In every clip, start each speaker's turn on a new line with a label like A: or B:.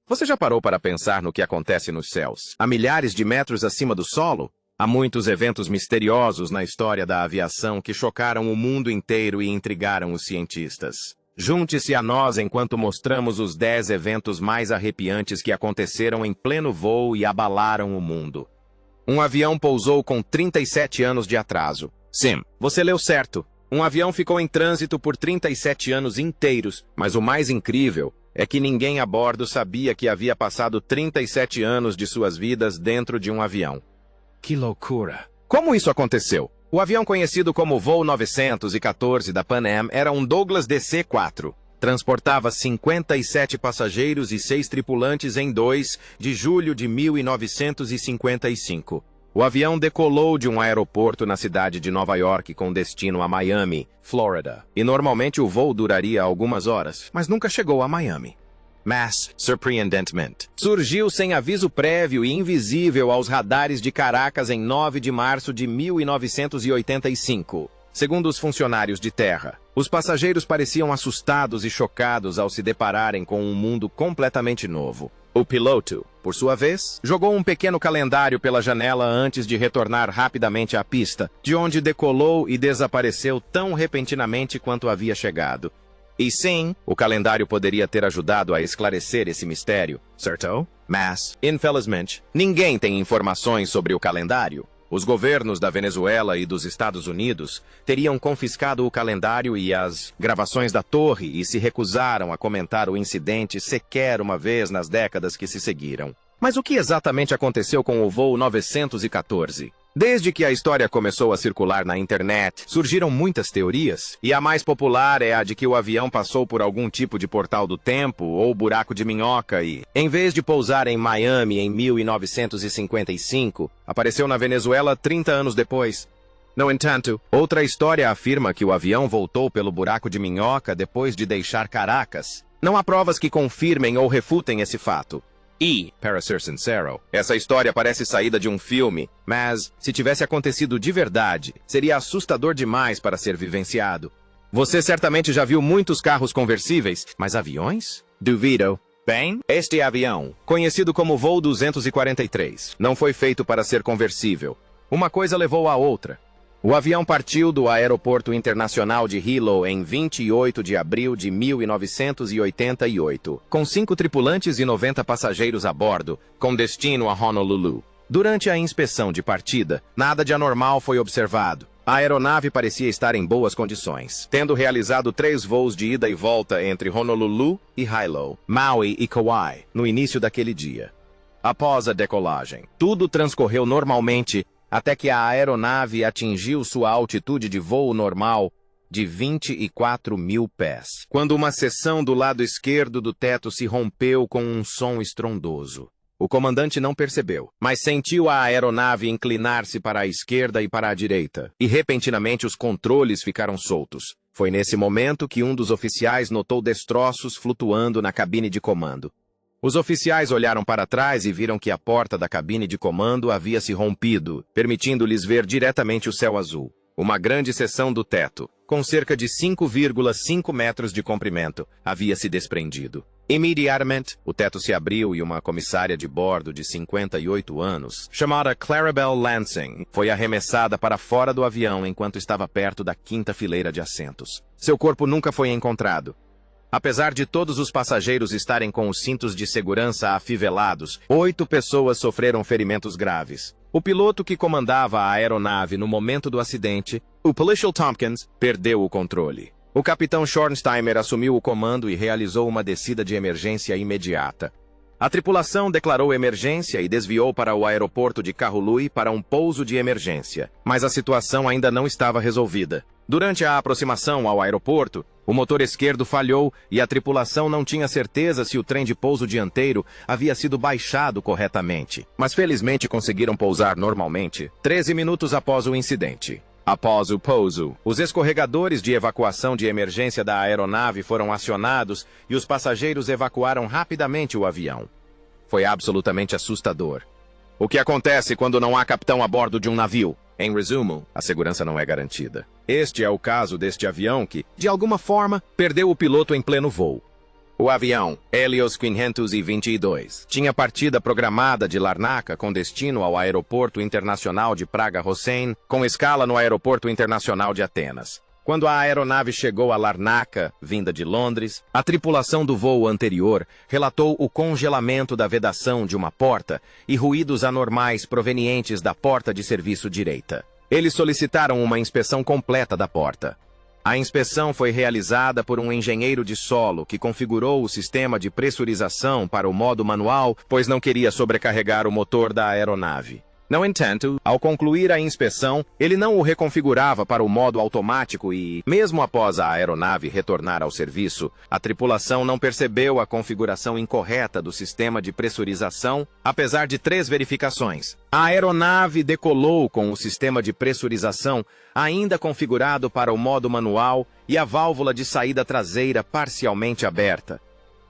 A: Você já parou para pensar no que acontece nos céus, a milhares de metros acima do solo? Há muitos eventos misteriosos na história da aviação que chocaram o mundo inteiro e intrigaram os cientistas. Junte-se a nós enquanto mostramos os 10 eventos mais arrepiantes que aconteceram em pleno voo e abalaram o mundo. Um avião pousou com 37 anos de atraso. Sim, você leu certo. Um avião ficou em trânsito por 37 anos inteiros, mas o mais incrível é que ninguém a bordo sabia que havia passado 37 anos de suas vidas dentro de um avião. Que loucura! Como isso aconteceu? O avião conhecido como Voo 914 da Pan Am era um Douglas DC-4. Transportava 57 passageiros e 6 tripulantes em 2 de julho de 1955. O avião decolou de um aeroporto na cidade de Nova York com destino a Miami, Flórida. E normalmente o voo duraria algumas horas, mas nunca chegou a Miami. Mas, surpreendentemente, surgiu sem aviso prévio e invisível aos radares de Caracas em 9 de março de 1985. Segundo os funcionários de terra, os passageiros pareciam assustados e chocados ao se depararem com um mundo completamente novo. O piloto, por sua vez, jogou um pequeno calendário pela janela antes de retornar rapidamente à pista, de onde decolou e desapareceu tão repentinamente quanto havia chegado. E sim, o calendário poderia ter ajudado a esclarecer esse mistério, certo? Mas, infelizmente, ninguém tem informações sobre o calendário. Os governos da Venezuela e dos Estados Unidos teriam confiscado o calendário e as gravações da torre e se recusaram a comentar o incidente sequer uma vez nas décadas que se seguiram. Mas o que exatamente aconteceu com o voo 914? Desde que a história começou a circular na internet, surgiram muitas teorias, e a mais popular é a de que o avião passou por algum tipo de portal do tempo ou buraco de minhoca e, em vez de pousar em Miami em 1955, apareceu na Venezuela 30 anos depois. No entanto, outra história afirma que o avião voltou pelo buraco de minhoca depois de deixar Caracas. Não há provas que confirmem ou refutem esse fato. E, para ser sincero, essa história parece saída de um filme, mas, se tivesse acontecido de verdade, seria assustador demais para ser vivenciado. Você certamente já viu muitos carros conversíveis, mas aviões? Duvido. Bem, este avião, conhecido como Voo 243, não foi feito para ser conversível. Uma coisa levou à outra. O avião partiu do Aeroporto Internacional de Hilo em 28 de abril de 1988, com 5 tripulantes e 90 passageiros a bordo, com destino a Honolulu. Durante a inspeção de partida, nada de anormal foi observado. A aeronave parecia estar em boas condições, tendo realizado 3 voos de ida e volta entre Honolulu e Hilo, Maui e Kauai, no início daquele dia. Após a decolagem, tudo transcorreu normalmente, até que a aeronave atingiu sua altitude de voo normal de 24 mil pés, quando uma seção do lado esquerdo do teto se rompeu com um som estrondoso. O comandante não percebeu, mas sentiu a aeronave inclinar-se para a esquerda e para a direita, e repentinamente os controles ficaram soltos. Foi nesse momento que um dos oficiais notou destroços flutuando na cabine de comando. Os oficiais olharam para trás e viram que a porta da cabine de comando havia se rompido, permitindo-lhes ver diretamente o céu azul. Uma grande seção do teto, com cerca de 5,5 metros de comprimento, havia se desprendido. Imediatamente, o teto se abriu e uma comissária de bordo de 58 anos, chamada Clarabelle Lansing, foi arremessada para fora do avião enquanto estava perto da 5ª fileira de assentos. Seu corpo nunca foi encontrado. Apesar de todos os passageiros estarem com os cintos de segurança afivelados, 8 pessoas sofreram ferimentos graves. O piloto que comandava a aeronave no momento do acidente, o Policial Tompkins, perdeu o controle. O capitão Schornsteimer assumiu o comando e realizou uma descida de emergência imediata. A tripulação declarou emergência e desviou para o aeroporto de Kahului para um pouso de emergência, mas a situação ainda não estava resolvida. Durante a aproximação ao aeroporto, o motor esquerdo falhou e a tripulação não tinha certeza se o trem de pouso dianteiro havia sido baixado corretamente. Mas felizmente conseguiram pousar normalmente, 13 minutos após o incidente. Após o pouso, os escorregadores de evacuação de emergência da aeronave foram acionados e os passageiros evacuaram rapidamente o avião. Foi absolutamente assustador. O que acontece quando não há capitão a bordo de um navio? Em resumo, a segurança não é garantida. Este é o caso deste avião que, de alguma forma, perdeu o piloto em pleno voo. O avião Helios 522 tinha partida programada de Larnaca com destino ao Aeroporto Internacional de Praga-Hossein, com escala no Aeroporto Internacional de Atenas. Quando a aeronave chegou a Larnaca, vinda de Londres, a tripulação do voo anterior relatou o congelamento da vedação de uma porta e ruídos anormais provenientes da porta de serviço direita. Eles solicitaram uma inspeção completa da porta. A inspeção foi realizada por um engenheiro de solo que configurou o sistema de pressurização para o modo manual, pois não queria sobrecarregar o motor da aeronave. No entanto, ao concluir a inspeção, ele não o reconfigurava para o modo automático e, mesmo após a aeronave retornar ao serviço, a tripulação não percebeu a configuração incorreta do sistema de pressurização, apesar de 3 verificações. A aeronave decolou com o sistema de pressurização ainda configurado para o modo manual e a válvula de saída traseira parcialmente aberta.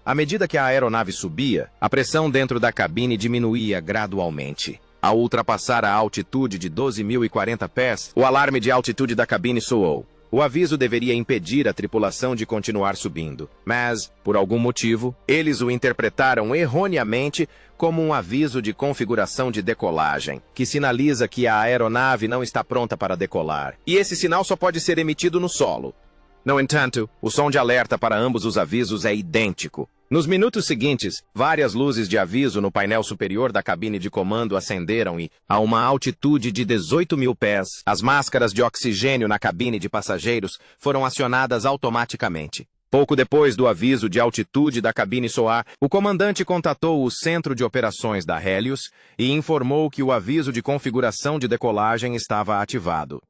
A: À medida que a aeronave subia, a pressão dentro da cabine diminuía gradualmente. Ao ultrapassar a altitude de 12.040 pés, o alarme de altitude da cabine soou. O aviso deveria impedir a tripulação de continuar subindo, mas, por algum motivo, eles o interpretaram erroneamente como um aviso de configuração de decolagem, que sinaliza que a aeronave não está pronta para decolar, e esse sinal só pode ser emitido no solo. No entanto, o som de alerta para ambos os avisos é idêntico. Nos minutos seguintes, várias luzes de aviso no painel superior da cabine de comando acenderam e, a uma altitude de 18.000 pés, as máscaras de oxigênio na cabine de passageiros foram acionadas automaticamente. Pouco depois do aviso de altitude da cabine soar, o comandante contatou o centro de operações da Helios e informou que o aviso de configuração de decolagem estava ativado.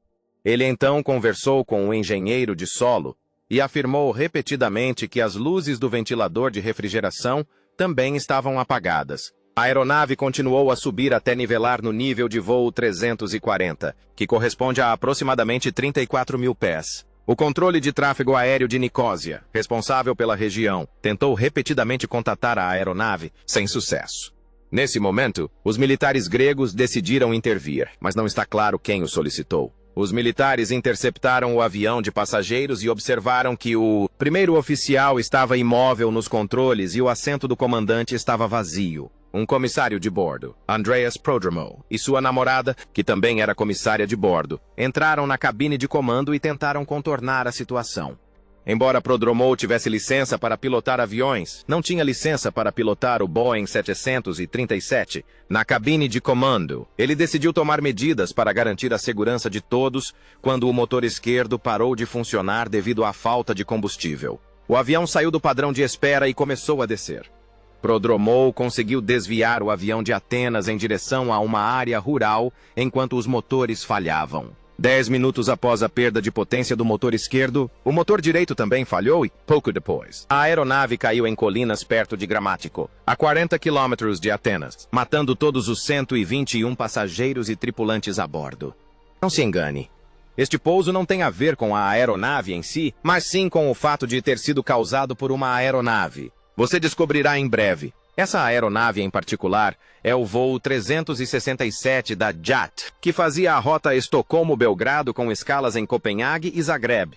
A: Ele então conversou com o engenheiro de solo e afirmou repetidamente que as luzes do ventilador de refrigeração também estavam apagadas. A aeronave continuou a subir até nivelar no nível de voo 340, que corresponde a aproximadamente 34.000 pés. O controle de tráfego aéreo de Nicósia, responsável pela região, tentou repetidamente contatar a aeronave, sem sucesso. Nesse momento, os militares gregos decidiram intervir, mas não está claro quem o solicitou. Os militares interceptaram o avião de passageiros e observaram que o primeiro oficial estava imóvel nos controles e o assento do comandante estava vazio. Um comissário de bordo, Andreas Prodromou, e sua namorada, que também era comissária de bordo, entraram na cabine de comando e tentaram contornar a situação. Embora Prodromou tivesse licença para pilotar aviões, não tinha licença para pilotar o Boeing 737. Na cabine de comando, ele decidiu tomar medidas para garantir a segurança de todos quando o motor esquerdo parou de funcionar devido à falta de combustível. O avião saiu do padrão de espera e começou a descer. Prodromou conseguiu desviar o avião de Atenas em direção a uma área rural enquanto os motores falhavam. 10 minutos após a perda de potência do motor esquerdo, o motor direito também falhou e, pouco depois, a aeronave caiu em colinas perto de Gramático, a 40 quilômetros de Atenas, matando todos os 121 passageiros e tripulantes a bordo. Não se engane. Este pouso não tem a ver com a aeronave em si, mas sim com o fato de ter sido causado por uma aeronave. Você descobrirá em breve. Essa aeronave em particular é o voo 367 da JAT, que fazia a rota Estocolmo-Belgrado com escalas em Copenhague e Zagreb.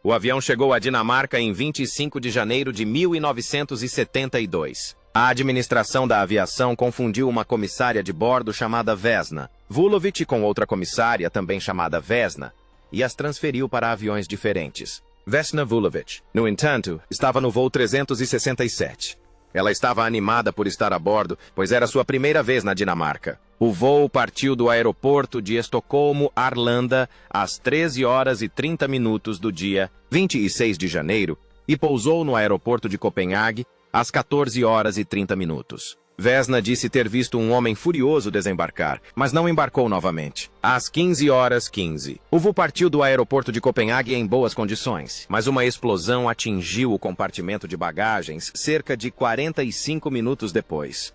A: O avião chegou à Dinamarca em 25 de janeiro de 1972. A administração da aviação confundiu uma comissária de bordo chamada Vesna Vulovic com outra comissária também chamada Vesna e as transferiu para aviões diferentes. Vesna Vulovic, no entanto, estava no voo 367. Ela estava animada por estar a bordo, pois era sua primeira vez na Dinamarca. O voo partiu do aeroporto de Estocolmo, Arlanda, às 13 horas e 30 minutos do dia 26 de janeiro e pousou no aeroporto de Copenhague às 14 horas e 30 minutos. Vesna disse ter visto um homem furioso desembarcar, mas não embarcou novamente. Às 15 horas 15, o voo partiu do aeroporto de Copenhague em boas condições, mas uma explosão atingiu o compartimento de bagagens cerca de 45 minutos depois.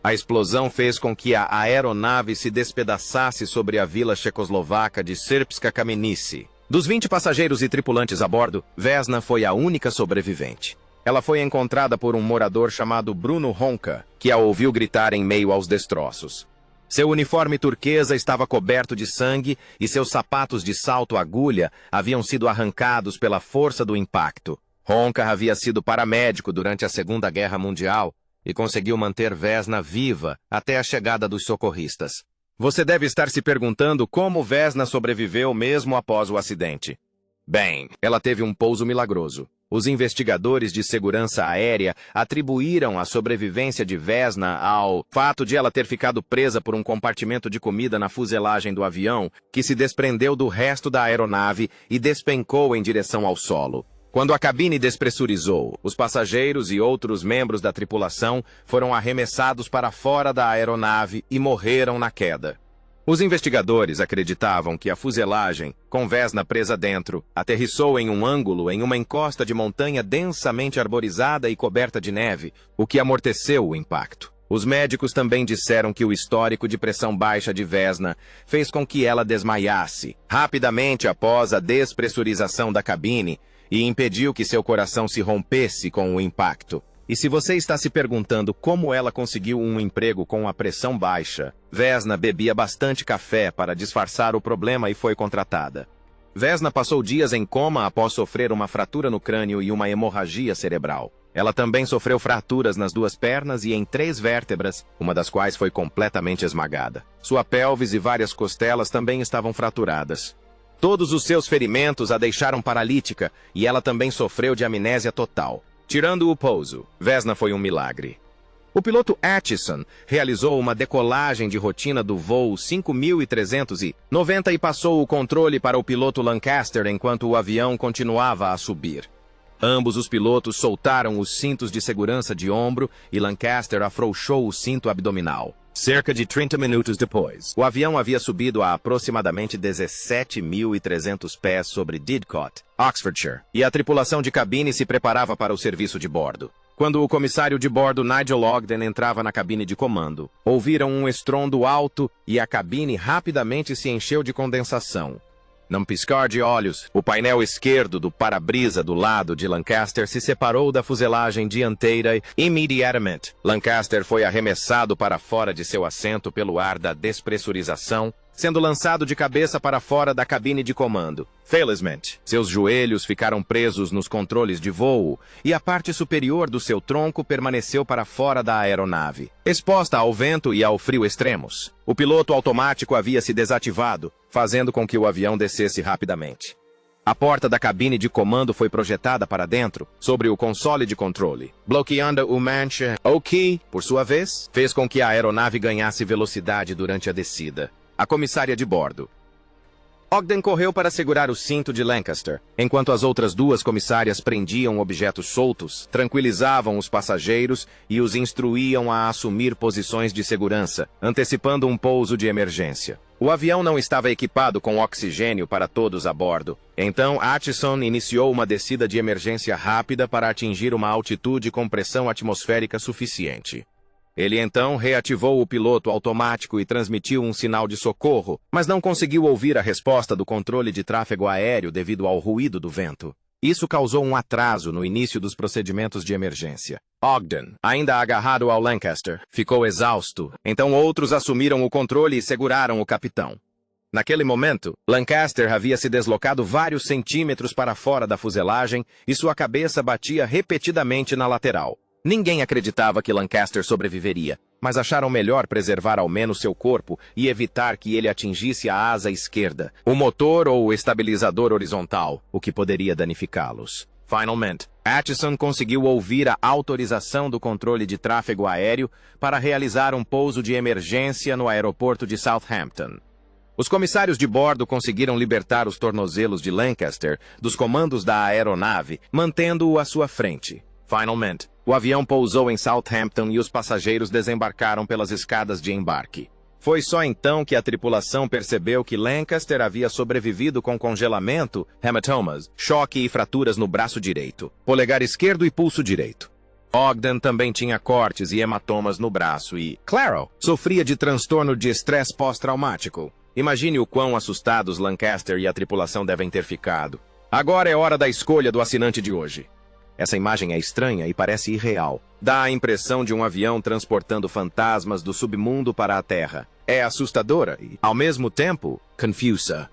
A: A explosão fez com que a aeronave se despedaçasse sobre a vila checoslovaca de Srpska Kamenice. Dos 20 passageiros e tripulantes a bordo, Vesna foi a única sobrevivente. Ela foi encontrada por um morador chamado Bruno Honka, que a ouviu gritar em meio aos destroços. Seu uniforme turquesa estava coberto de sangue e seus sapatos de salto agulha haviam sido arrancados pela força do impacto. Honka havia sido paramédico durante a Segunda Guerra Mundial e conseguiu manter Vesna viva até a chegada dos socorristas. Você deve estar se perguntando como Vesna sobreviveu mesmo após o acidente. Bem, ela teve um pouso milagroso. Os investigadores de segurança aérea atribuíram a sobrevivência de Vesna ao fato de ela ter ficado presa por um compartimento de comida na fuselagem do avião, que se desprendeu do resto da aeronave e despencou em direção ao solo. Quando a cabine despressurizou, os passageiros e outros membros da tripulação foram arremessados para fora da aeronave e morreram na queda. Os investigadores acreditavam que a fuselagem, com Vesna presa dentro, aterrissou em um ângulo em uma encosta de montanha densamente arborizada e coberta de neve, o que amorteceu o impacto. Os médicos também disseram que o histórico de pressão baixa de Vesna fez com que ela desmaiasse rapidamente após a despressurização da cabine e impediu que seu coração se rompesse com o impacto. E se você está se perguntando como ela conseguiu um emprego com a pressão baixa, Vesna bebia bastante café para disfarçar o problema e foi contratada. Vesna passou dias em coma após sofrer uma fratura no crânio e uma hemorragia cerebral. Ela também sofreu fraturas nas 2 pernas e em 3 vértebras, uma das quais foi completamente esmagada. Sua pelvis e várias costelas também estavam fraturadas. Todos os seus ferimentos a deixaram paralítica e ela também sofreu de amnésia total. Tirando o pouso, Vesna foi um milagre. O piloto Atchison realizou uma decolagem de rotina do voo 5390 e passou o controle para o piloto Lancaster enquanto o avião continuava a subir. Ambos os pilotos soltaram os cintos de segurança de ombro e Lancaster afrouxou o cinto abdominal. Cerca de 30 minutos depois, o avião havia subido a aproximadamente 17.300 pés sobre Didcot, Oxfordshire, e a tripulação de cabine se preparava para o serviço de bordo. Quando o comissário de bordo Nigel Ogden entrava na cabine de comando, ouviram um estrondo alto e a cabine rapidamente se encheu de condensação. Num piscar de olhos, o painel esquerdo do para-brisa do lado de Lancaster se separou da fuselagem dianteira e, imediatamente, Lancaster foi arremessado para fora de seu assento pelo ar da despressurização, sendo lançado de cabeça para fora da cabine de comando. Felizmente, seus joelhos ficaram presos nos controles de voo e a parte superior do seu tronco permaneceu para fora da aeronave, exposta ao vento e ao frio extremos. O piloto automático havia se desativado, fazendo com que o avião descesse rapidamente. A porta da cabine de comando foi projetada para dentro, sobre o console de controle, bloqueando o manche, o que, por sua vez, fez com que a aeronave ganhasse velocidade durante a descida. A comissária de bordo. Ogden correu para segurar o cinto de Lancaster, enquanto as outras 2 comissárias prendiam objetos soltos, tranquilizavam os passageiros e os instruíam a assumir posições de segurança, antecipando um pouso de emergência. O avião não estava equipado com oxigênio para todos a bordo, então Atchison iniciou uma descida de emergência rápida para atingir uma altitude com pressão atmosférica suficiente. Ele então reativou o piloto automático e transmitiu um sinal de socorro, mas não conseguiu ouvir a resposta do controle de tráfego aéreo devido ao ruído do vento. Isso causou um atraso no início dos procedimentos de emergência. Ogden, ainda agarrado ao Lancaster, ficou exausto, então outros assumiram o controle e seguraram o capitão. Naquele momento, Lancaster havia se deslocado vários centímetros para fora da fuselagem e sua cabeça batia repetidamente na lateral. Ninguém acreditava que Lancaster sobreviveria, mas acharam melhor preservar ao menos seu corpo e evitar que ele atingisse a asa esquerda, o motor ou o estabilizador horizontal, o que poderia danificá-los. Finalmente, Atchison conseguiu ouvir a autorização do controle de tráfego aéreo para realizar um pouso de emergência no aeroporto de Southampton. Os comissários de bordo conseguiram libertar os tornozelos de Lancaster dos comandos da aeronave, mantendo-o à sua frente. Finalmente, o avião pousou em Southampton e os passageiros desembarcaram pelas escadas de embarque. Foi só então que a tripulação percebeu que Lancaster havia sobrevivido com congelamento, hematomas, choque e fraturas no braço direito, polegar esquerdo e pulso direito. Ogden também tinha cortes e hematomas no braço e, claro, sofria de transtorno de estresse pós-traumático. Imagine o quão assustados Lancaster e a tripulação devem ter ficado. Agora é hora da escolha do assinante de hoje. Essa imagem é estranha e parece irreal. Dá a impressão de um avião transportando fantasmas do submundo para a Terra. É assustadora e, ao mesmo tempo, confusa.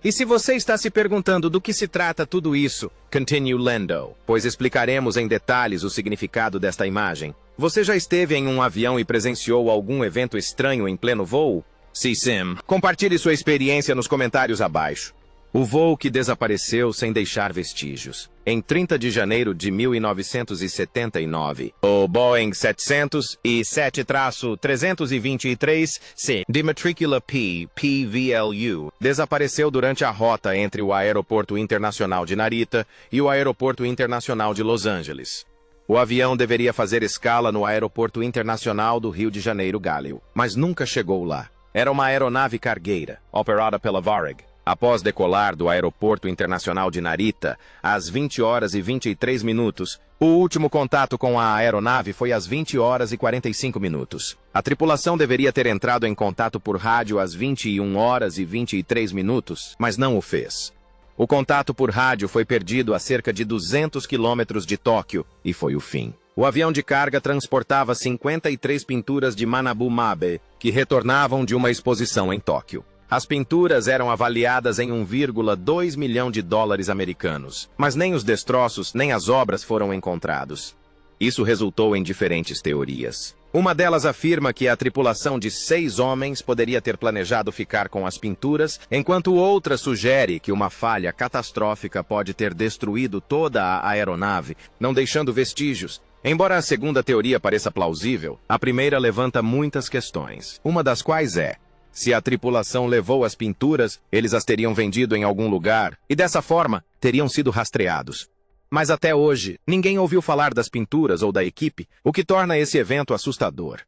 A: E se você está se perguntando do que se trata tudo isso, continue lendo, pois explicaremos em detalhes o significado desta imagem. Você já esteve em um avião e presenciou algum evento estranho em pleno voo? Se sim, compartilhe sua experiência nos comentários abaixo. O voo que desapareceu sem deixar vestígios. Em 30 de janeiro de 1979, o Boeing 707-323C, de matrícula PVLU, desapareceu durante a rota entre o Aeroporto Internacional de Narita e o Aeroporto Internacional de Los Angeles. O avião deveria fazer escala no Aeroporto Internacional do Rio de Janeiro Galeão, mas nunca chegou lá. Era uma aeronave cargueira, operada pela Varig. Após decolar do Aeroporto Internacional de Narita, às 20 horas e 23 minutos, o último contato com a aeronave foi às 20 horas e 45 minutos. A tripulação deveria ter entrado em contato por rádio às 21 horas e 23 minutos, mas não o fez. O contato por rádio foi perdido a cerca de 200 quilômetros de Tóquio, e foi o fim. O avião de carga transportava 53 pinturas de Manabu Mabe, que retornavam de uma exposição em Tóquio. As pinturas eram avaliadas em 1,2 milhão de dólares americanos, mas nem os destroços nem as obras foram encontrados. Isso resultou em diferentes teorias. Uma delas afirma que a tripulação de 6 homens poderia ter planejado ficar com as pinturas, enquanto outra sugere que uma falha catastrófica pode ter destruído toda a aeronave, não deixando vestígios. Embora a segunda teoria pareça plausível, a primeira levanta muitas questões, uma das quais é: se a tripulação levou as pinturas, eles as teriam vendido em algum lugar, e dessa forma, teriam sido rastreados. Mas até hoje, ninguém ouviu falar das pinturas ou da equipe, o que torna esse evento assustador.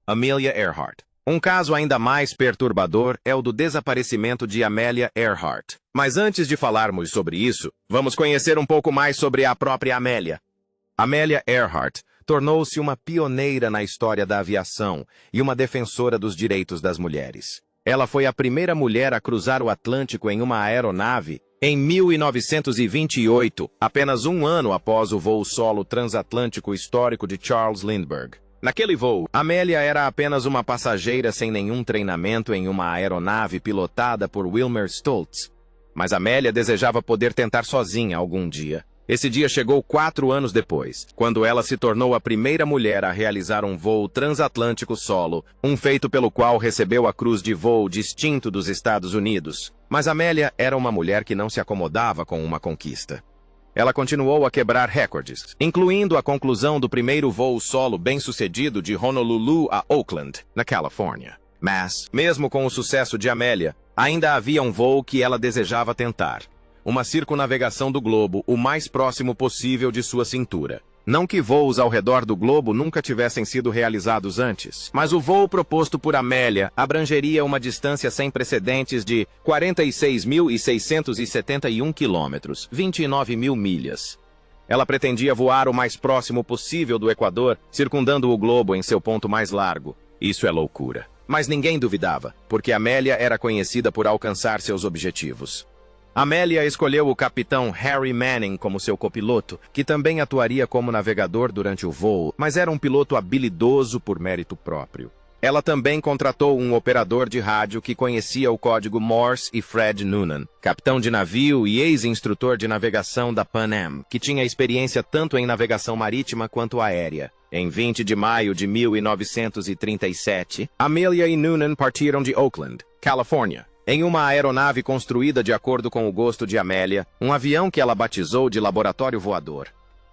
A: Amelia Earhart. Um caso ainda mais perturbador é o do desaparecimento de Amelia Earhart. Mas antes de falarmos sobre isso, vamos conhecer um pouco mais sobre a própria Amelia. Amelia Earhart tornou-se uma pioneira na história da aviação e uma defensora dos direitos das mulheres. Ela foi a primeira mulher a cruzar o Atlântico em uma aeronave em 1928, apenas um ano após o voo solo transatlântico histórico de Charles Lindbergh. Naquele voo, Amelia era apenas uma passageira sem nenhum treinamento em uma aeronave pilotada por Wilmer Stoltz. Mas Amelia desejava poder tentar sozinha algum dia. Esse dia chegou 4 anos depois, quando ela se tornou a primeira mulher a realizar um voo transatlântico solo, um feito pelo qual recebeu a Cruz de Voo Distinto dos Estados Unidos. Mas Amelia era uma mulher que não se acomodava com uma conquista. Ela continuou a quebrar recordes, incluindo a conclusão do primeiro voo solo bem-sucedido de Honolulu a Oakland, na Califórnia. Mas, mesmo com o sucesso de Amelia, ainda havia um voo que ela desejava tentar. Uma circunnavegação do globo o mais próximo possível de sua cintura. Não que voos ao redor do globo nunca tivessem sido realizados antes, mas o voo proposto por Amelia abrangeria uma distância sem precedentes de 46.671 quilômetros, 29 mil milhas. Ela pretendia voar o mais próximo possível do Equador, circundando o globo em seu ponto mais largo. Isso é loucura. Mas ninguém duvidava, porque Amelia era conhecida por alcançar seus objetivos. Amelia escolheu o capitão Harry Manning como seu copiloto, que também atuaria como navegador durante o voo, mas era um piloto habilidoso por mérito próprio. Ela também contratou um operador de rádio que conhecia o código Morse e Fred Noonan, capitão de navio e ex-instrutor de navegação da Pan Am, que tinha experiência tanto em navegação marítima quanto aérea. Em 20 de maio de 1937, Amelia e Noonan partiram de Oakland, Califórnia, em uma aeronave construída de acordo com o gosto de Amelia, um avião que ela batizou de laboratório voador.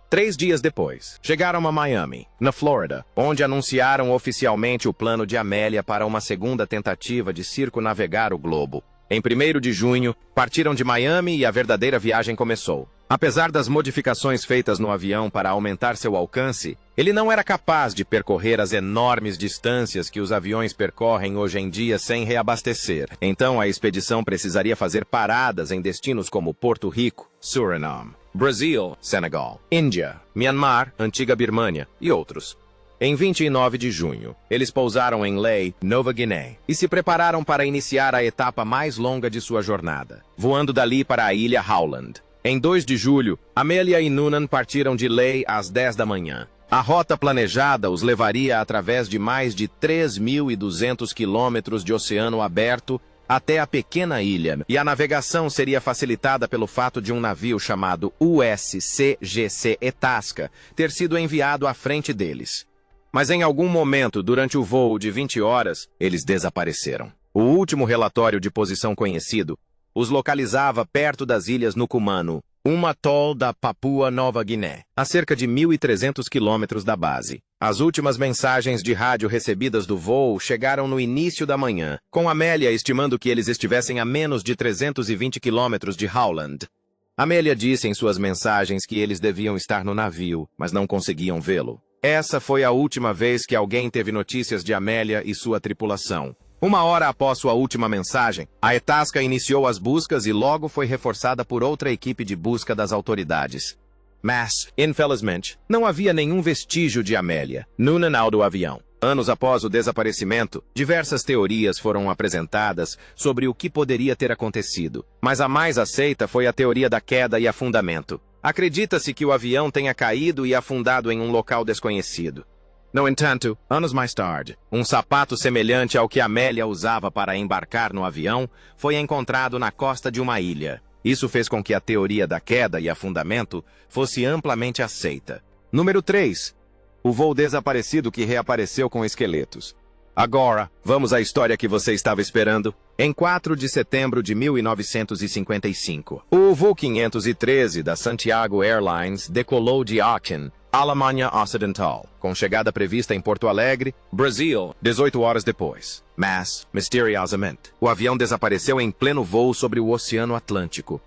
A: 3 dias depois, chegaram a Miami, na Flórida, onde anunciaram oficialmente o plano de Amelia para uma segunda tentativa de circunnavegar o globo. Em 1º de junho, partiram de Miami e a verdadeira viagem começou. Apesar das modificações feitas no avião para aumentar seu alcance, ele não era capaz de percorrer as enormes distâncias que os aviões percorrem hoje em dia sem reabastecer. Então a expedição precisaria fazer paradas em destinos como Porto Rico, Suriname, Brasil, Senegal, Índia, Myanmar, Antiga Birmânia e outros. Em 29 de junho, eles pousaram em Lae, Nova Guiné, e se prepararam para iniciar a etapa mais longa de sua jornada, voando dali para a ilha Howland. Em 2 de julho, Amelia e Noonan partiram de Lae às 10 da manhã. A rota planejada os levaria através de mais de 3.200 quilômetros de oceano aberto até a pequena ilha, e a navegação seria facilitada pelo fato de um navio chamado USCGC Itasca ter sido enviado à frente deles. Mas em algum momento, durante o voo de 20 horas, eles desapareceram. O último relatório de posição conhecido os localizava perto das ilhas Nucumanu, um atol da Papua Nova Guiné, a cerca de 1.300 quilômetros da base. As últimas mensagens de rádio recebidas do voo chegaram no início da manhã, com Amélia estimando que eles estivessem a menos de 320 quilômetros de Howland. Amélia disse em suas mensagens que eles deviam estar no navio, mas não conseguiam vê-lo. Essa foi a última vez que alguém teve notícias de Amélia e sua tripulação. Uma hora após sua última mensagem, a Itasca iniciou as buscas e logo foi reforçada por outra equipe de busca das autoridades. Mas, infelizmente, não havia nenhum vestígio de Amélia no nanau do avião. Anos após o desaparecimento, diversas teorias foram apresentadas sobre o que poderia ter acontecido, mas a mais aceita foi a teoria da queda e afundamento. Acredita-se que o avião tenha caído e afundado em um local desconhecido. No entanto, anos mais tarde, um sapato semelhante ao que Amélia usava para embarcar no avião foi encontrado na costa de uma ilha. Isso fez com que a teoria da queda e afundamento fosse amplamente aceita. Número 3. O voo desaparecido que reapareceu com esqueletos. Agora, vamos à história que você estava esperando. Em 4 de setembro de 1955, o voo 513 da Santiago Airlines decolou de Aachen, Alemanha Ocidental, com chegada prevista em Porto Alegre, Brasil, 18 horas depois. Mas, misteriosamente, o avião desapareceu em pleno voo sobre o Oceano Atlântico.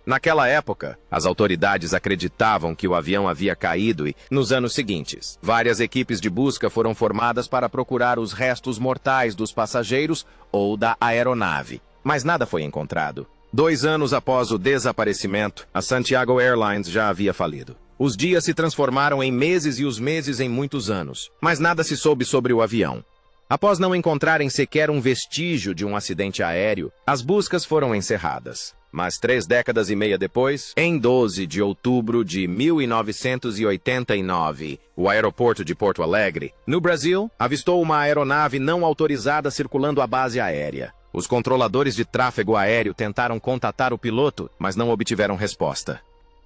A: Naquela época, as autoridades acreditavam que o avião havia caído e, nos anos seguintes, várias equipes de busca foram formadas para procurar os restos mortais dos passageiros ou da aeronave. Mas nada foi encontrado. 2 anos após o desaparecimento, a Santiago Airlines já havia falido. Os dias se transformaram em meses e os meses em muitos anos, mas nada se soube sobre o avião. Após não encontrarem sequer um vestígio de um acidente aéreo, as buscas foram encerradas. Mas 3 décadas e meia depois, em 12 de outubro de 1989, o aeroporto de Porto Alegre, no Brasil, avistou uma aeronave não autorizada circulando a base aérea. Os controladores de tráfego aéreo tentaram contatar o piloto, mas não obtiveram resposta.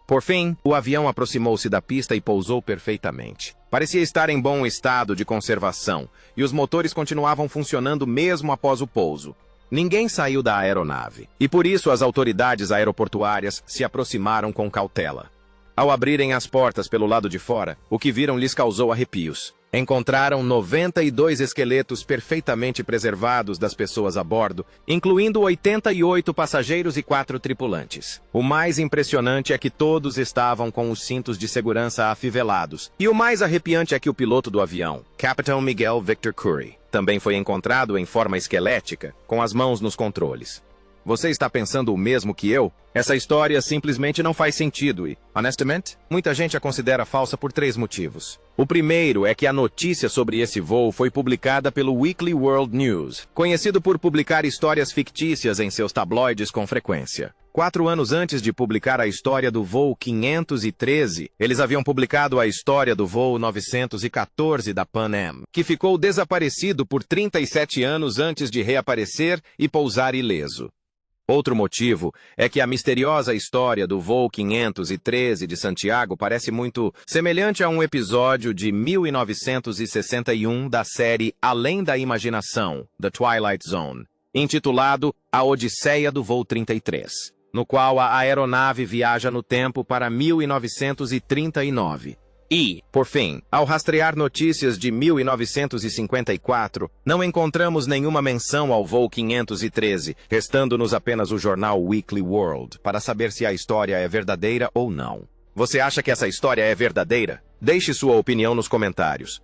A: Por fim, o avião aproximou-se da pista e pousou perfeitamente. Parecia estar em bom estado de conservação, e os motores continuavam funcionando mesmo após o pouso. Ninguém saiu da aeronave, e por isso as autoridades aeroportuárias se aproximaram com cautela. Ao abrirem as portas pelo lado de fora, o que viram lhes causou arrepios. Encontraram 92 esqueletos perfeitamente preservados das pessoas a bordo, incluindo 88 passageiros e 4 tripulantes. O mais impressionante é que todos estavam com os cintos de segurança afivelados. E o mais arrepiante é que o piloto do avião, Capitão Miguel Victor Curry, também foi encontrado em forma esquelética, com as mãos nos controles. Você está pensando o mesmo que eu? Essa história simplesmente não faz sentido e, honestamente, muita gente a considera falsa por 3 motivos. O primeiro é que a notícia sobre esse voo foi publicada pelo Weekly World News, conhecido por publicar histórias fictícias em seus tabloides com frequência. 4 anos antes de publicar a história do voo 513, eles haviam publicado a história do voo 914 da Pan Am, que ficou desaparecido por 37 anos antes de reaparecer e pousar ileso. Outro motivo é que a misteriosa história do voo 513 de Santiago parece muito semelhante a um episódio de 1961 da série Além da Imaginação, The Twilight Zone, intitulado A Odisseia do Voo 33, no qual a aeronave viaja no tempo para 1939. E, por fim, ao rastrear notícias de 1954, não encontramos nenhuma menção ao voo 513, restando-nos apenas o jornal Weekly World para saber se a história é verdadeira ou não. Você acha que essa história é verdadeira? Deixe sua opinião nos comentários.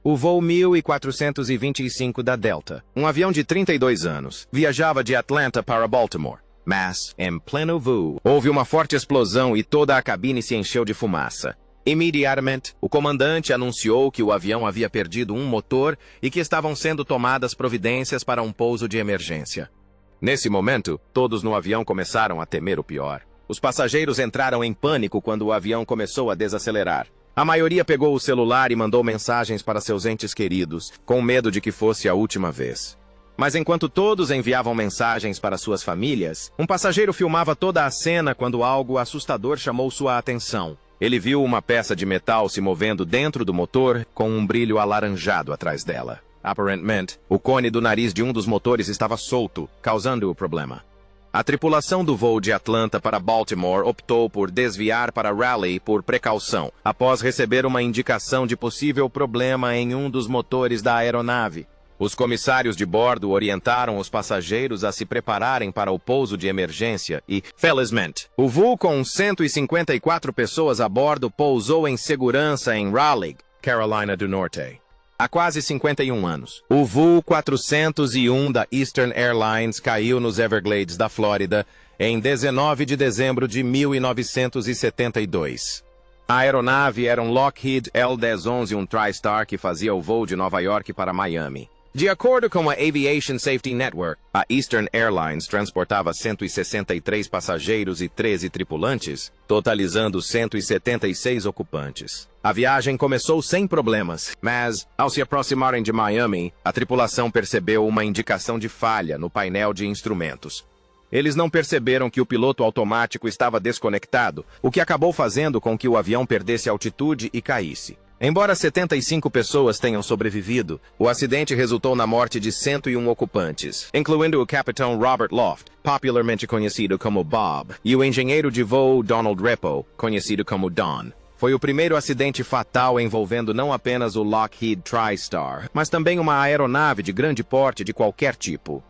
A: O voo 1425 da Delta, um avião de 32 anos, viajava de Atlanta para Baltimore. Mas, em pleno voo, houve uma forte explosão e toda a cabine se encheu de fumaça. Imediatamente, o comandante anunciou que o avião havia perdido um motor e que estavam sendo tomadas providências para um pouso de emergência. Nesse momento, todos no avião começaram a temer o pior. Os passageiros entraram em pânico quando o avião começou a desacelerar. A maioria pegou o celular e mandou mensagens para seus entes queridos, com medo de que fosse a última vez. Mas enquanto todos enviavam mensagens para suas famílias, um passageiro filmava toda a cena quando algo assustador chamou sua atenção. Ele viu uma peça de metal se movendo dentro do motor com um brilho alaranjado atrás dela. Aparentemente, o cone do nariz de um dos motores estava solto, causando o problema. A tripulação do voo de Atlanta para Baltimore optou por desviar para Raleigh por precaução, após receber uma indicação de possível problema em um dos motores da aeronave. Os comissários de bordo orientaram os passageiros a se prepararem para o pouso de emergência e, felizmente, o voo com 154 pessoas a bordo pousou em segurança em Raleigh, Carolina do Norte. Há quase 51 anos, o voo 401 da Eastern Airlines caiu nos Everglades da Flórida em 19 de dezembro de 1972. A aeronave era um Lockheed L-1011, um TriStar que fazia o voo de Nova York para Miami. De acordo com a Aviation Safety Network, a Eastern Airlines transportava 163 passageiros e 13 tripulantes, totalizando 176 ocupantes. A viagem começou sem problemas, mas, ao se aproximarem de Miami, a tripulação percebeu uma indicação de falha no painel de instrumentos. Eles não perceberam que o piloto automático estava desconectado, o que acabou fazendo com que o avião perdesse altitude e caísse. Embora 75 pessoas tenham sobrevivido, o acidente resultou na morte de 101 ocupantes, incluindo o capitão Robert Loft, popularmente conhecido como Bob, e o engenheiro de voo Donald Repo, conhecido como Don. Foi o primeiro acidente fatal envolvendo não apenas o Lockheed TriStar, mas também uma aeronave de grande porte de qualquer tipo.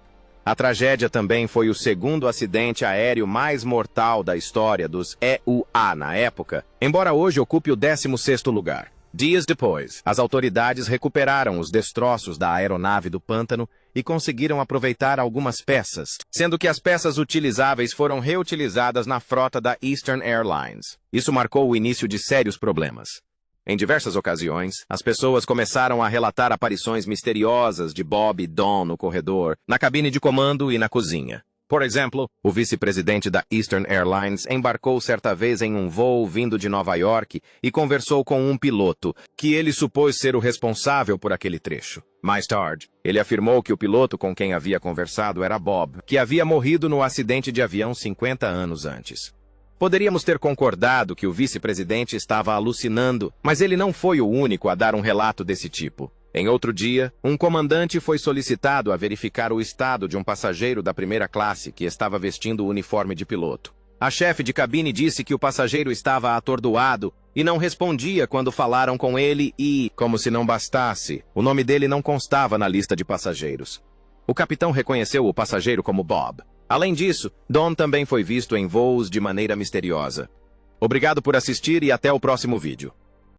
A: A tragédia também foi o segundo acidente aéreo mais mortal da história dos EUA na época, embora hoje ocupe o 16º lugar. Dias depois, as autoridades recuperaram os destroços da aeronave do pântano e conseguiram aproveitar algumas peças, sendo que as peças utilizáveis foram reutilizadas na frota da Eastern Airlines. Isso marcou o início de sérios problemas. Em diversas ocasiões, as pessoas começaram a relatar aparições misteriosas de Bob e Don no corredor, na cabine de comando e na cozinha. Por exemplo, o vice-presidente da Eastern Airlines embarcou certa vez em um voo vindo de Nova York e conversou com um piloto, que ele supôs ser o responsável por aquele trecho. Mais tarde, ele afirmou que o piloto com quem havia conversado era Bob, que havia morrido no acidente de avião 50 anos antes. Poderíamos ter concordado que o vice-presidente estava alucinando, mas ele não foi o único a dar um relato desse tipo. Em outro dia, um comandante foi solicitado a verificar o estado de um passageiro da primeira classe que estava vestindo o uniforme de piloto. A chefe de cabine disse que o passageiro estava atordoado e não respondia quando falaram com ele e, como se não bastasse, o nome dele não constava na lista de passageiros. O capitão reconheceu o passageiro como Bob. Além disso, Don também foi visto em voos de maneira misteriosa. Obrigado por assistir e até o próximo vídeo.